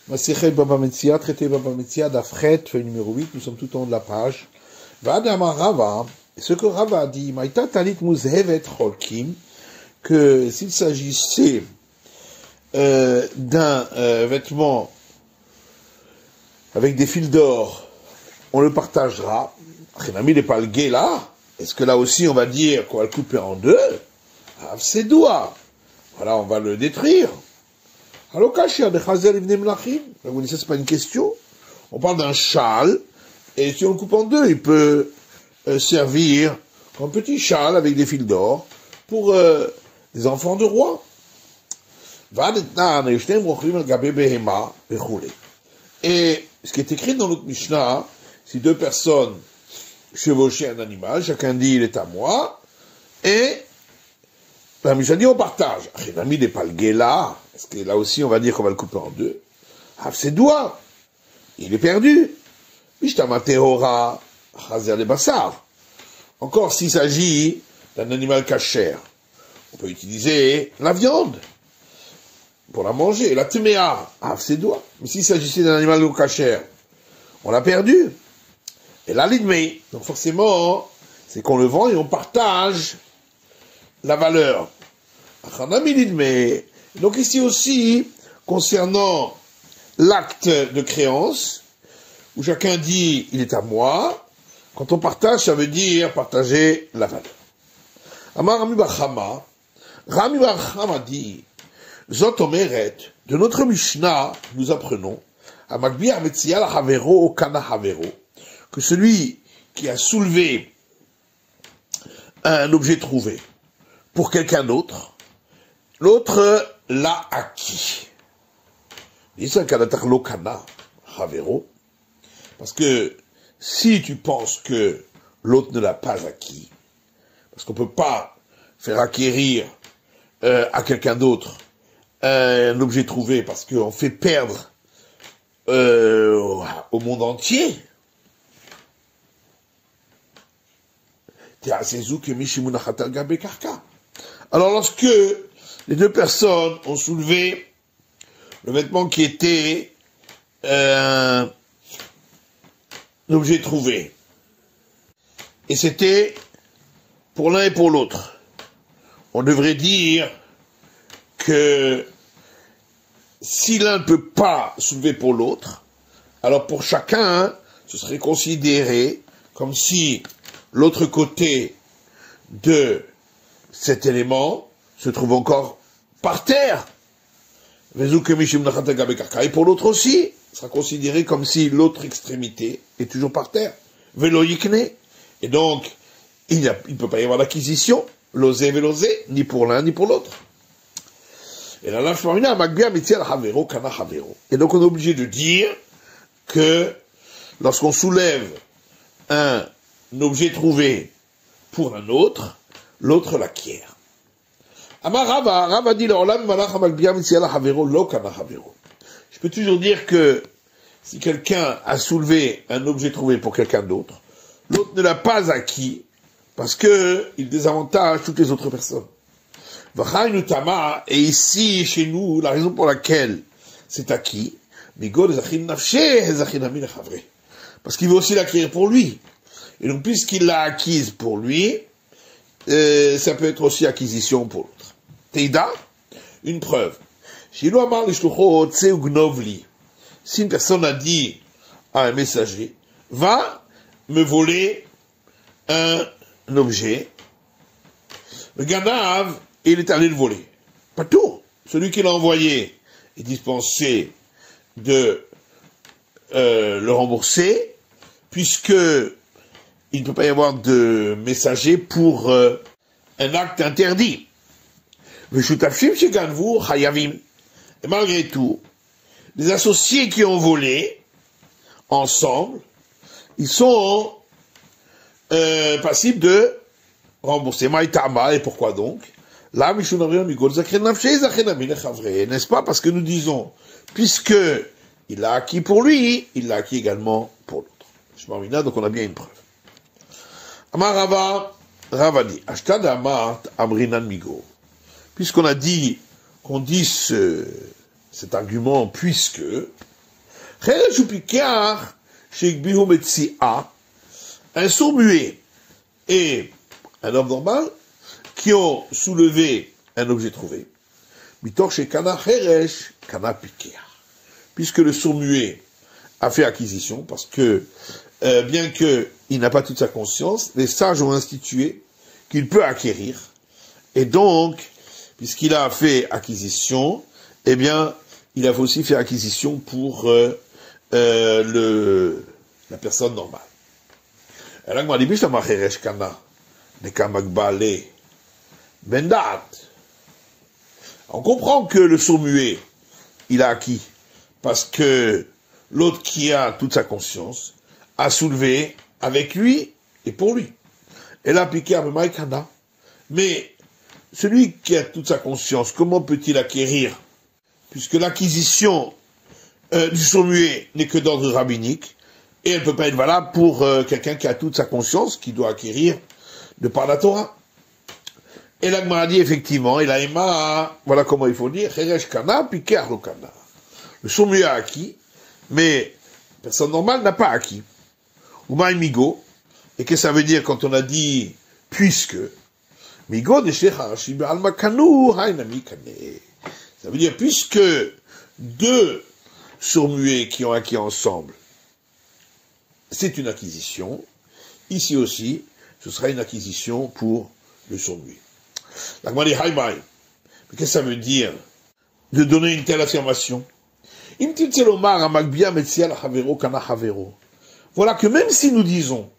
Masechet Baba Metzia, traité Baba Metzia, d'Afret, feuille numéro 8, nous sommes tout en haut de la page. Vadama Rava, ce que Rava a dit, Maïta Talit Muzhevet Cholkim, que s'il s'agissait d'un vêtement avec des fils d'or, on le partagera. Chénami n'est pas le gay là. Est-ce que là aussi on va dire qu'on va le couper en deux? Ah, ses doigts. Voilà, on va le détruire. Alors, Kashia de Chazel Ibn Mlachim. Vous dites, ça c'est pas une question. On parle d'un châle, et si on le coupe en deux, il peut servir comme petit châle avec des fils d'or pour des enfants de rois. Et ce qui est écrit dans notre Mishnah, si deux personnes chevauchaient un animal, chacun dit il est à moi, et la Mishnah dit on partage. L'ami n'est pas le guéla, parce que là aussi on va dire qu'on va le couper en deux. Ah, ses doigts, il est perdu. Mishtamateora, chazer les bassards. Encore s'il s'agit d'un animal cachère, on peut utiliser la viande pour la manger, la teméa, ses doigts. Mais s'il s'agissait d'un animal non cachère, on l'a perdu. Et là, l'idmei. Donc forcément, c'est qu'on le vend et on partage la valeur. Donc ici aussi, concernant l'acte de créance, où chacun dit il est à moi, quand on partage, ça veut dire partager la valeur. Amar Rami Bachama, Rami Bachama dit, Zot Omeret, de notre Mishnah, nous apprenons, à Magbiar Metzial Havero Kana Havero, que celui qui a soulevé un objet trouvé pour quelqu'un d'autre, l'autre l'a acquis. Parce que si tu penses que l'autre ne l'a pas acquis, parce qu'on ne peut pas faire acquérir à quelqu'un d'autre un objet trouvé parce qu'on fait perdre au monde entier, alors lorsque les deux personnes ont soulevé le vêtement qui était un objet trouvé, et c'était pour l'un et pour l'autre, on devrait dire que si l'un ne peut pas soulever pour l'autre, alors pour chacun, ce serait considéré comme si l'autre côté de cet élément se trouve encore par terre. Et pour l'autre aussi, ce sera considéré comme si l'autre extrémité est toujours par terre. Et donc, il ne peut pas y avoir d'acquisition, l'osé, ni pour l'un, ni pour l'autre. Et là, et donc on est obligé de dire que lorsqu'on soulève un objet trouvé pour un autre, l'autre l'acquiert. Je peux toujours dire que si quelqu'un a soulevé un objet trouvé pour quelqu'un d'autre, l'autre ne l'a pas acquis parce que il désavantage toutes les autres personnes. Et ici, chez nous, la raison pour laquelle c'est acquis, parce qu'il veut aussi l'acquérir pour lui. Et donc, puisqu'il l'a acquise pour lui, ça peut être aussi acquisition pour l'autre. Teida, une preuve. Si une personne a dit à un messager, va me voler un objet, le ganav, il est allé le voler. Pas tout. Celui qui l'a envoyé est dispensé de le rembourser, puisque il ne peut pas y avoir de messager pour un acte interdit. Et malgré tout, les associés qui ont volé ensemble, ils sont passibles de rembourser. Et pourquoi donc? N'est-ce pas? Parce que nous disons, puisque il l'a acquis pour lui, il l'a acquis également pour l'autre. Donc on a bien une preuve. Amar Rava dit, Ashtad Amart Amrinan Migo. Puisqu'on a dit qu'on dit cet argument puisque, Cheresh ou pikar, sheikbihu metsia, un sourd muet et un homme normal qui ont soulevé un objet trouvé. Mitor chez kana cheresh, kana pikar. Puisque le sourd muet a fait acquisition, parce que, bien qu'il n'a pas toute sa conscience, les sages ont institué qu'il peut acquérir. Et donc, puisqu'il a fait acquisition, eh bien, il a aussi fait acquisition pour la personne normale. On comprend que le sourd muet, il a acquis, parce que l'autre qui a toute sa conscience a soulevé avec lui et pour lui. Et là, piqué à Maïkana. Mais celui qui a toute sa conscience, comment peut-il acquérir? Puisque l'acquisition du sourd muet n'est que d'ordre rabbinique, et elle ne peut pas être valable pour quelqu'un qui a toute sa conscience, qui doit acquérir de par la Torah. Et là, Gemara dit effectivement, et la Ema, voilà comment il faut dire, Cheresh Kana, piqué Arlo Kana. Le sourd muet a acquis, mais personne normale n'a pas acquis. Ou migo, et qu'est-ce que ça veut dire quand on a dit puisque? Migo de Shecharashi Alma Kanu, Hainami Kane. Ça veut dire puisque deux sourds muets qui ont acquis ensemble, c'est une acquisition, ici aussi, ce sera une acquisition pour le sourd muet. La Gemara dit Haïmaï. Mais qu'est-ce que ça veut dire de donner une telle affirmation? Voilà que même si nous disons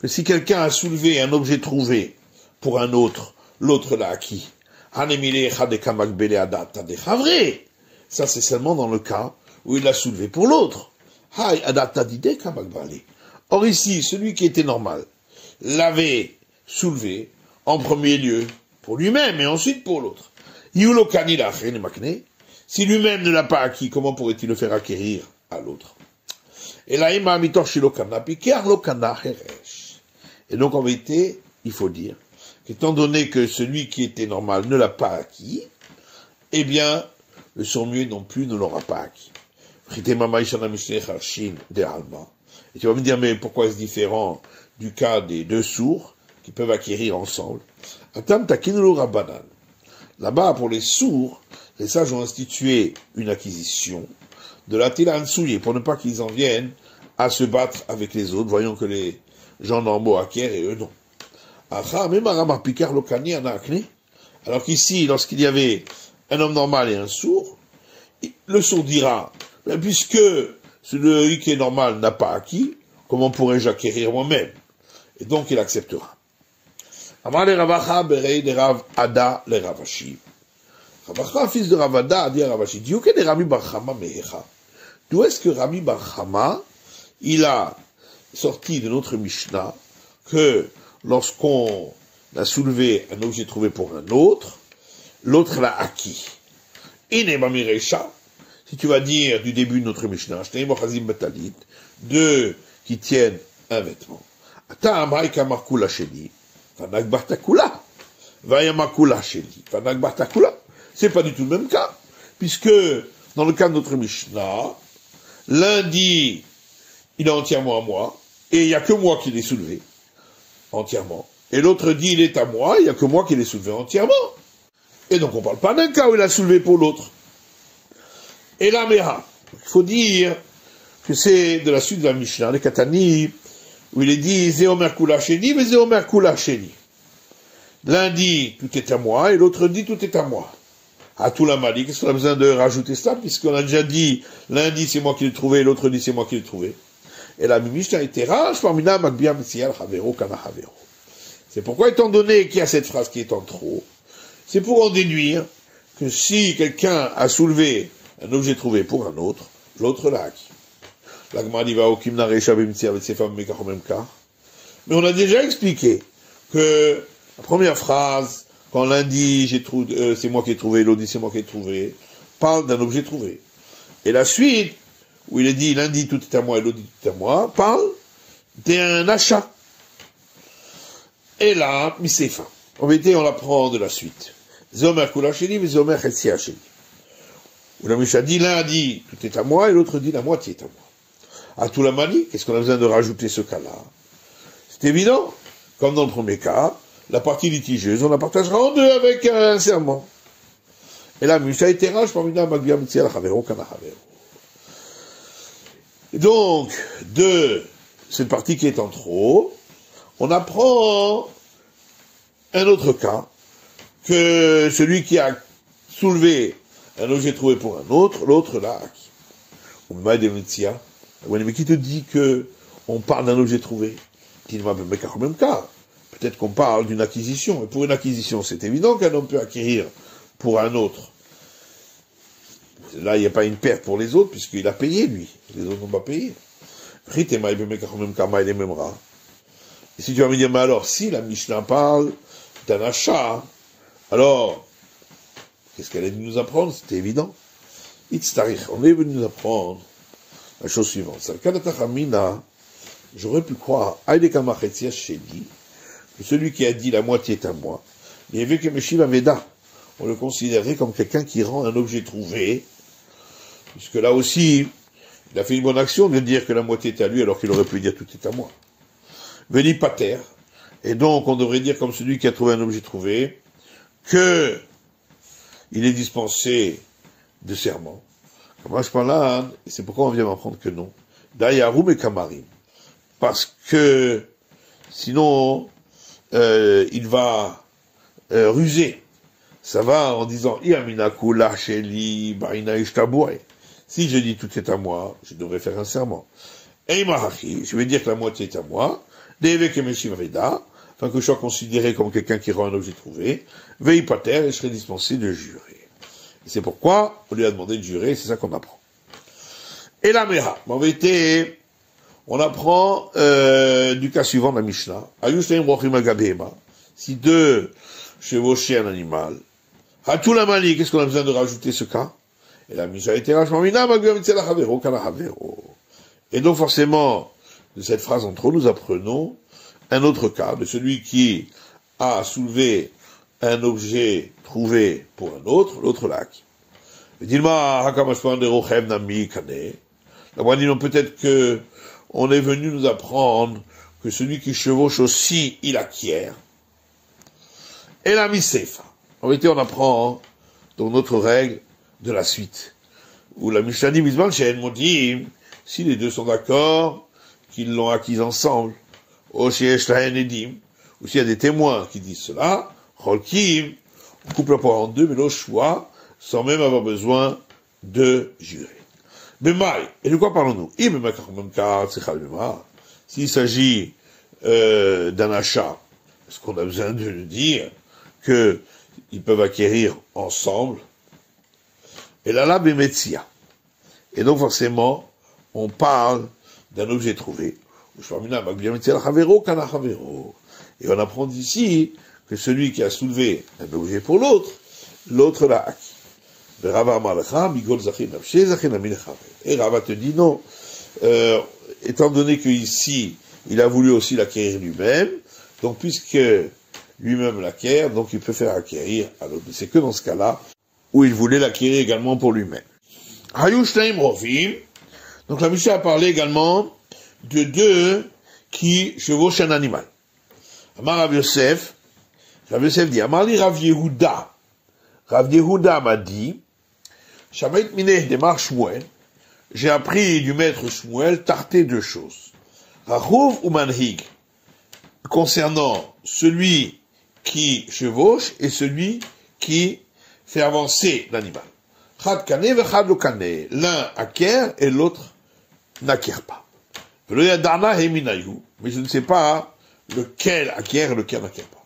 que si quelqu'un a soulevé un objet trouvé pour un autre, l'autre l'a acquis. Ça c'est seulement dans le cas où il l'a soulevé pour l'autre. Or ici, celui qui était normal l'avait soulevé en premier lieu pour lui-même et ensuite pour l'autre. Si lui-même ne l'a pas acquis, comment pourrait-il le faire acquérir à l'autre? Et là, et donc en vérité, il faut dire qu'étant donné que celui qui était normal ne l'a pas acquis, eh bien, le sourd muet non plus ne l'aura pas acquis. Et tu vas me dire, mais pourquoi est-ce différent du cas des deux sourds qui peuvent acquérir ensemble? Là-bas, pour les sourds, les sages ont institué une acquisition de la tila souillée pour ne pas qu'ils en viennent à se battre avec les autres. Voyons que les gens normaux acquièrent et eux non. Alors qu'ici, lorsqu'il y avait un homme normal et un sourd, le sourd dira, puisque celui qui est normal n'a pas acquis, comment pourrais-je acquérir moi-même? Et donc il acceptera. Amar le Ravacha berei de Rav Ada le Ravashi. Ravacha, fils de Rav Ada, a dit à Ravashi, Diouke de Rami Bar Chama mehecha. D'où est-ce que Rami Bar Chama, il a sorti de notre Mishnah que lorsqu'on a soulevé un objet trouvé pour un autre, l'autre l'a acquis. Inebamirecha, si tu vas dire du début de notre Mishnah, deux qui tiennent un vêtement. Ata amaika markula sheni. C'est pas du tout le même cas, puisque dans le cas de notre Mishnah, l'un dit il est entièrement à moi, et il n'y a que moi qui l'ai soulevé entièrement. Et l'autre dit il est à moi, il n'y a que moi qui l'ai soulevé entièrement. Et donc on ne parle pas d'un cas où il a soulevé pour l'autre. Et la Méha, il faut dire que c'est de la suite de la Mishnah, les Katani, où il est dit Zéomer Kula Sheni, mais Zéomer Kula Sheni. L'un dit tout est à moi, et l'autre dit tout est à moi. À tout la mali, qu'est-ce qu'on a besoin de rajouter ça, puisqu'on a déjà dit, l'un dit c'est moi qui l'ai trouvé, l'autre dit c'est moi qui l'ai trouvé. Et la Mishnah a été rage, parmina Magbia Messial Havero Kana Havero. C'est pourquoi, étant donné qu'il y a cette phrase qui est en trop, c'est pour en déduire que si quelqu'un a soulevé un objet trouvé pour un autre, l'autre l'a acquis. Mais on a déjà expliqué que la première phrase, quand l'un dit c'est moi qui ai trouvé, l'autre dit c'est moi qui ai trouvé, parle d'un objet trouvé. Et la suite, où il est dit, l'un dit tout est à moi et l'autre dit tout est à moi, parle d'un achat. Et là, misefa. En vérité, on l'apprend de la suite. Zomer kula sheni, zomer chetsia sheni. Où la Mishnah dit, l'un dit, tout est à moi, et l'autre dit, la moitié est à moi. À tout la manie, qu'est-ce qu'on a besoin de rajouter ce cas-là? C'est évident. Comme dans le premier cas, la partie litigieuse, on la partagera en deux avec un serment. Et là, Mishnah était rage parmi la Magbia Mitzia la Chavero Kana Chavero. Donc, de cette partie qui est en trop, on apprend un autre cas, que celui qui a soulevé un objet trouvé pour un autre, l'autre l'a acquis. Mais qui te dit que on parle d'un objet trouvé? Même cas. Peut-être qu'on parle d'une acquisition. Et pour une acquisition, c'est évident qu'un homme peut acquérir pour un autre. Là, il n'y a pas une perte pour les autres, puisqu'il a payé, lui. Les autres n'ont pas payé. Et si tu vas me dire, mais alors, si la Mishnah parle d'un achat, alors, qu'est-ce qu'elle est venue nous apprendre? C'était évident. On est venu nous apprendre la chose suivante. J'aurais pu croire, que celui qui a dit la moitié est à moi, il y avait que Meshiva Veda. On le considérait comme quelqu'un qui rend un objet trouvé, puisque là aussi, il a fait une bonne action de dire que la moitié est à lui, alors qu'il aurait pu dire tout est à moi. Veni pater. Et donc, on devrait dire comme celui qui a trouvé un objet trouvé, que il est dispensé de serment. Comme je parle là, et c'est pourquoi on vient m'apprendre que non. Dayarum et Kamarim. Parce que, sinon, il va ruser. Ça va en disant, si je dis tout est à moi, je devrais faire un serment. Je vais dire que la moitié est à moi, afin que je sois considéré comme quelqu'un qui rend un objet trouvé, veille pater, et je serai dispensé de jurer. Et c'est pourquoi on lui a demandé de jurer, c'est ça qu'on apprend. Et la Mera, en vérité, on apprend du cas suivant de la Mishnah. Si deux chevauchaient un animal, à tout la manie, qu'est-ce qu'on a besoin de rajouter ce cas? Et la Mishnah était et donc forcément, de cette phrase en trop, nous apprenons un autre cas, de celui qui a soulevé un objet trouvé pour un autre, l'autre l'a acquis. Peut-être que on est venu nous apprendre que celui qui chevauche aussi, il acquiert. Et la misefa. En réalité, on apprend dans notre règle de la suite, où la Mishnah dit, si les deux sont d'accord, qu'ils l'ont acquis ensemble, ou s'il y a des témoins qui disent cela, on coupe la poire en deux, mais le choix, sans même avoir besoin de jurer. Mais maï, et de quoi parlons-nous? S'il s'agit d'un achat, est-ce qu'on a besoin de le dire qu'ils peuvent acquérir ensemble? Et là, bémetsia. Et donc forcément, on parle d'un objet trouvé. Et on apprend d'ici que celui qui a soulevé un objet pour l'autre, l'autre l'a acquis. Et Rava te dit non, étant donné qu'ici, il a voulu aussi l'acquérir lui-même, donc puisque lui-même l'acquiert, donc il peut faire acquérir à l'autre. C'est que dans ce cas-là, où il voulait l'acquérir également pour lui-même. Donc la Mishnah a parlé également de deux qui chevauchent un animal. Amar Rav Yosef dit, Amar li Rav Yehuda. Rav Yehuda m'a dit, Shamait mineh demar Shmuel, j'ai appris du maître Shmuel tarté deux choses. Rachouv ou manhig, concernant celui qui chevauche et celui qui fait avancer l'animal. Chad kane ve chad lo kane, l'un acquiert et l'autre n'acquiert pas. Mais je ne sais pas lequel acquiert et lequel n'acquiert pas.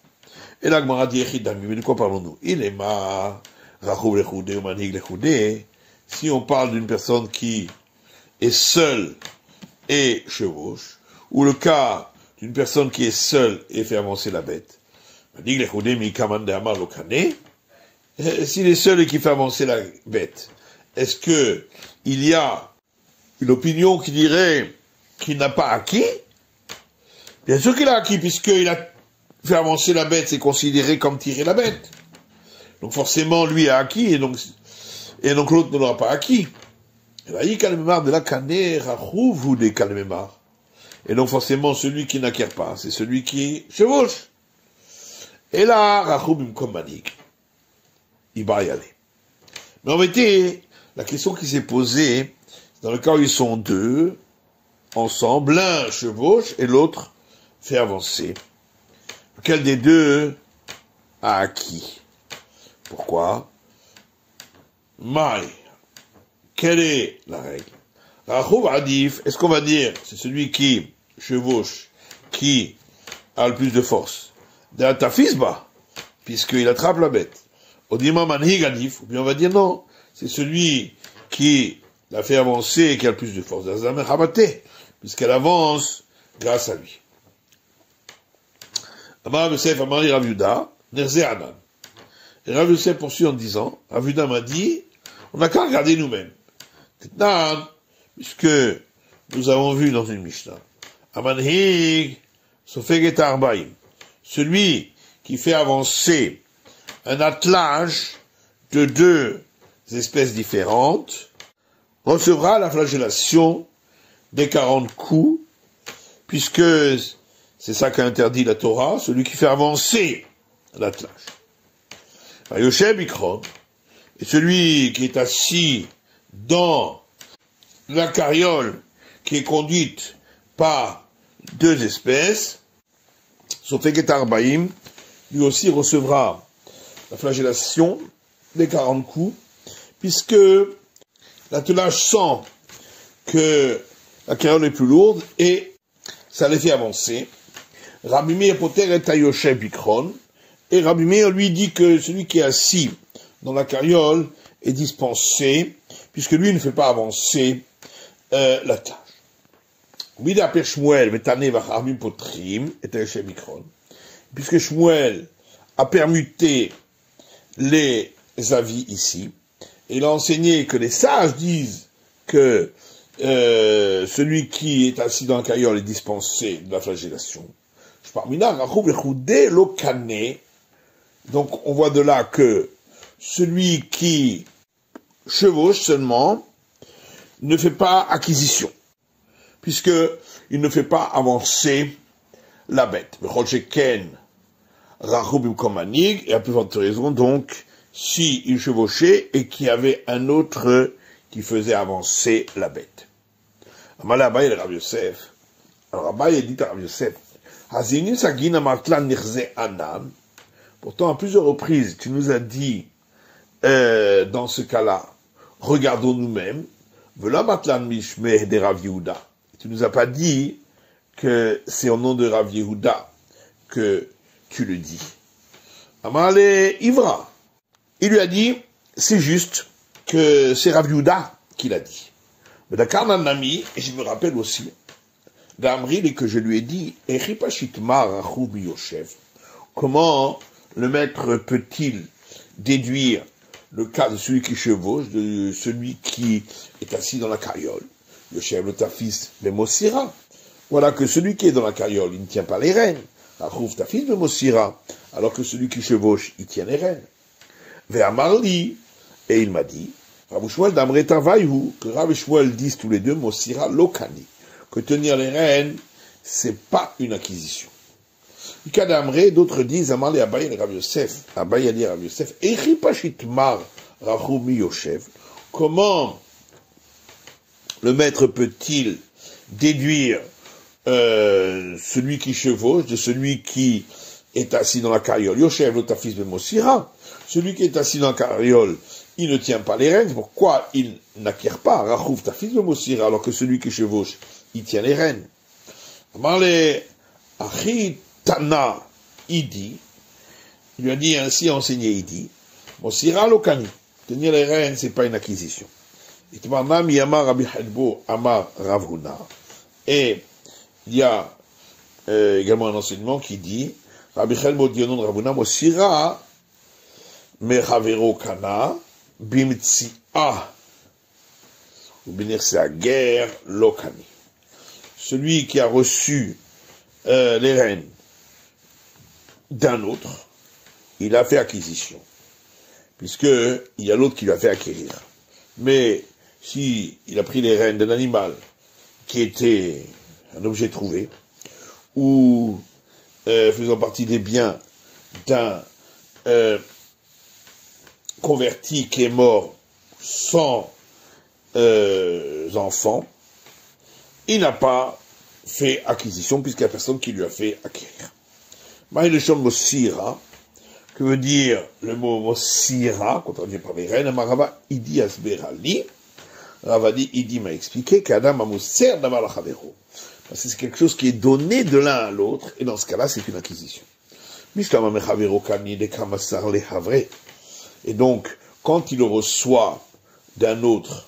Et la Gemara dit, mais de quoi parlons-nous? Il est ma rachouv lechoudé ou manhig lechoudé. Si on parle d'une personne qui est seule et chevauche, ou le cas d'une personne qui est seule et fait avancer la bête, manhig lechoudé mi kamande amar lo kane. S'il est seul et qui fait avancer la bête, est-ce que il y a une opinion qui dirait qu'il n'a pas acquis? Bien sûr qu'il a acquis, puisqu'il a fait avancer la bête, c'est considéré comme tirer la bête. Donc forcément, lui a acquis, et donc l'autre ne l'aura pas acquis. Et donc forcément, celui qui n'acquiert pas, c'est celui qui chevauche. Et là, Rachoub comme Manik, il va y aller. Mais en réalité, la question qui s'est posée, dans le cas où ils sont deux, ensemble, l'un chevauche et l'autre fait avancer. Lequel des deux a acquis? Pourquoi? Maï. Quelle est la règle? Rachoub Adif, est-ce qu'on va dire, c'est celui qui chevauche, qui a le plus de force? D'Atafisba, puisqu'il attrape la bête. Odima Manhig Adif, ou bien on va dire non, c'est celui qui l'a fait avancer et qui a le plus de force. D'Azameh Habate, puisqu'elle avance grâce à lui. Amar Yosef, Amar Rav Yehuda, Nerze Anan. Et Rav Yosef poursuit en disant, Rav Yehuda m'a dit, on n'a qu'à regarder nous-mêmes. Puisque nous avons vu dans une Mishnah, Amanhig, Sofeget Arbaim, celui qui fait avancer un attelage de deux espèces différentes, recevra la flagellation des 40 coups, puisque c'est ça qu'a interdit la Torah, celui qui fait avancer l'attelage. Yoshem Ikron, et celui qui est assis dans la carriole qui est conduite par deux espèces, Sofeget Arbaim, lui aussi recevra la flagellation des 40 coups, puisque l'attelage sent que la carriole est plus lourde et ça les fait avancer. Rabbi Meir Poter et Yoshem Ikron, et Rabbi Meir lui dit que celui qui est assis dans la carriole est dispensé, puisque lui ne fait pas avancer l'attelage. Puisque Shmuel a permuté les avis ici, et il a enseigné que les sages disent que celui qui est assis dans la carriole est dispensé de la flagellation. Donc on voit de là que celui qui chevauche seulement ne fait pas acquisition, puisque il ne fait pas avancer la bête. Et à plus forte raison, donc, si il chevauchait et qu'il y avait un autre qui faisait avancer la bête. Alors Abaye dit à Rav Yosef, pourtant à plusieurs reprises, tu nous as dit, dans ce cas-là, regardons nous-mêmes, tu nous as pas dit que c'est au nom de Rav Yehuda que tu le dis. Amale Ivra. Il lui a dit, c'est juste que c'est Rav Yehuda qui l'a dit. Mais Dakar Nami, et je me rappelle aussi, d'Amril, et que je lui ai dit, comment le maître peut-il déduire le cas de celui qui chevauche, de celui qui est assis dans la carriole? Yoshev le Tafis Bemosira. Voilà que celui qui est dans la carriole, il ne tient pas les rênes. Achouf Tafis Bemosira. Alors que celui qui chevauche, il tient les rênes. Ve'amarli. Et il m'a dit, Rav Shmuel d'Amre Tavayhu, que Rav Shmuel disent tous les deux, Mosira Lokani. Que tenir les rênes, c'est pas une acquisition. Le cas d'Amre, d'autres disent, Amarli Abaye et Rav Yosef. Abaye a dit Rav Yosef, Echi Pashitmar Rachumi Yoshev. Comment le maître peut-il déduire celui qui chevauche de celui qui est assis dans la carriole? Yoshev l'otafis bemosira. Celui qui est assis dans la carriole, il ne tient pas les rênes. Pourquoi il n'acquiert pas Rachouf tafis bemosira alors que celui qui chevauche, il tient les rênes? Amarle Achitana Idi, il lui a dit ainsi enseigné Idi, Mosira Lokani. Tenir les rênes, c'est pas une acquisition. Et il y a également un enseignement qui dit Rabbi Chelbo dit au nom de Ravuna, Mosira Mechavero Kana Bimtsi'a ou bénir c'est à guerre Lokani. Celui qui a reçu les rênes d'un autre, il a fait acquisition, puisque il y a l'autre qui lui a fait acquérir. Mais si il a pris les rênes d'un animal qui était un objet trouvé, ou faisant partie des biens d'un converti qui est mort sans enfant, il n'a pas fait acquisition puisqu'il n'y a personne qui lui a fait acquérir. Maïlechon Mossira, que veut dire le mot Mossira, quand on dit par les reines, Marava, Idi Asberali, Ravadi, Idi m'a expliqué qu'Adam a Mousser d'avoir la Chavero. Parce que c'est quelque chose qui est donné de l'un à l'autre, et dans ce cas-là, c'est une acquisition. Et donc, quand il le reçoit d'un autre,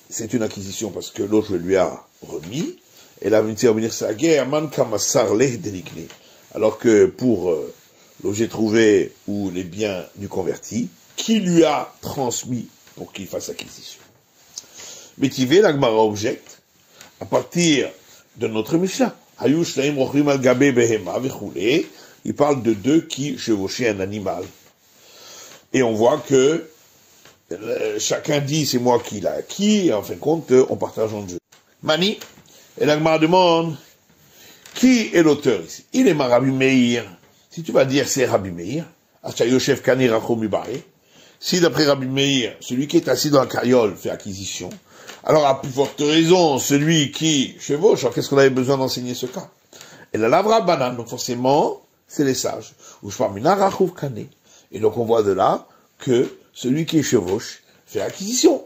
c'est une acquisition parce que l'autre le lui a remis, et là, alors que pour l'objet trouvé ou les biens du converti, qui lui a transmis pour qu'il fasse acquisition. Mais Tivé, l'Agmara objecte, à partir de notre Mishnah, il parle de deux qui chevauchaient un animal. Et on voit que chacun dit c'est moi qui l'ai acquis, et en fin de compte, on partage en jeu. Mani, et l'Agmara demande, qui est l'auteur ici? Il est ma Rabbi Meir. Si tu vas dire c'est Rabbi Meir, Achayoshev Kani Rachom Ubaye, si d'après Rabbi Meir, celui qui est assis dans la carriole fait acquisition, alors à plus forte raison, celui qui chevauche, alors qu'est-ce qu'on avait besoin d'enseigner ce cas? Et la lavra banane, donc forcément, c'est les sages. Et donc on voit de là que celui qui chevauche fait acquisition.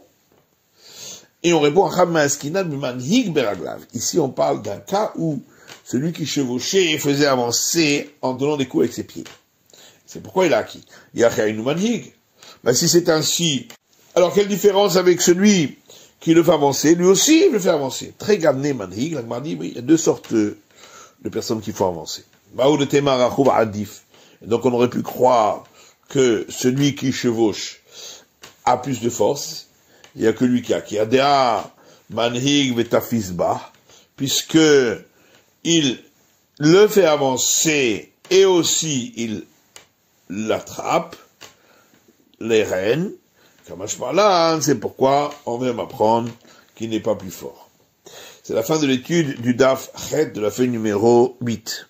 Et on répond à Chamaskina Manhig Beraglav. Ici on parle d'un cas où celui qui chevauchait faisait avancer en donnant des coups avec ses pieds. C'est pourquoi il a acquis. Yachainu Manhig. Ben, si c'est ainsi, alors quelle différence avec celui qui le fait avancer? Lui aussi, il le fait avancer. Très gamné Manhig, la dit, oui, il y a deux sortes de personnes qu'il faut avancer. Donc on aurait pu croire que celui qui chevauche a plus de force. Il n'y a que lui qui a acquis. Adea Manhig Vetafisba, puisque il le fait avancer et aussi il l'attrape, les rênes. C'est pourquoi on vient m'apprendre qu'il n'est pas plus fort. C'est la fin de l'étude du Daf Chet de la feuille numéro 8.